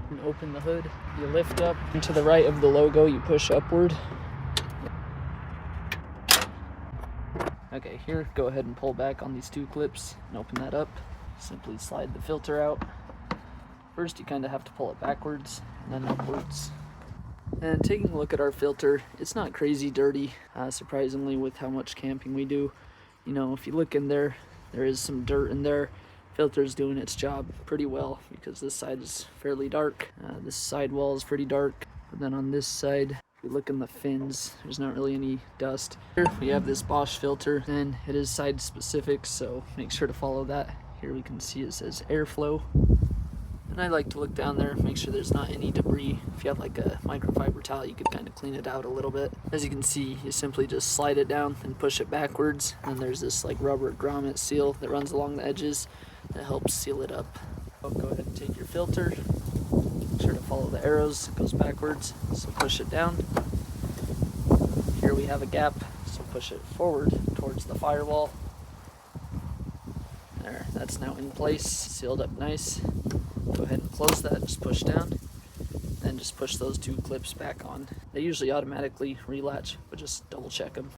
And open the hood, you lift up, and to the right of the logo you push upward. Okay, here, go ahead and pull back on these two clips and open that up. Simply slide the filter out. First you kind of have to pull it backwards and then upwards. And taking a look at our filter, it's not crazy dirty, surprisingly, with how much camping we do. You know, if you look in there, there is some dirt in there. Filter's doing its job pretty well because this side is fairly dark. This side wall is pretty dark. But then on this side, if you look in the fins, there's not really any dust. Here we have this Bosch filter, and it is side specific, so make sure to follow that. Here we can see it says airflow. And I like to look down there, make sure there's not any debris. If you have like a microfiber towel, you could kind of clean it out a little bit. As you can see, you simply just slide it down and push it backwards. And there's this like rubber grommet seal that runs along the edges that helps seal it up. I'll go ahead and take your filter. Make sure to follow the arrows, it goes backwards. So push it down. Here we have a gap, so push it forward towards the firewall. There, that's now in place, sealed up nice. Go ahead and close that, just push down, then just push those two clips back on. They usually automatically relatch, but just double check them.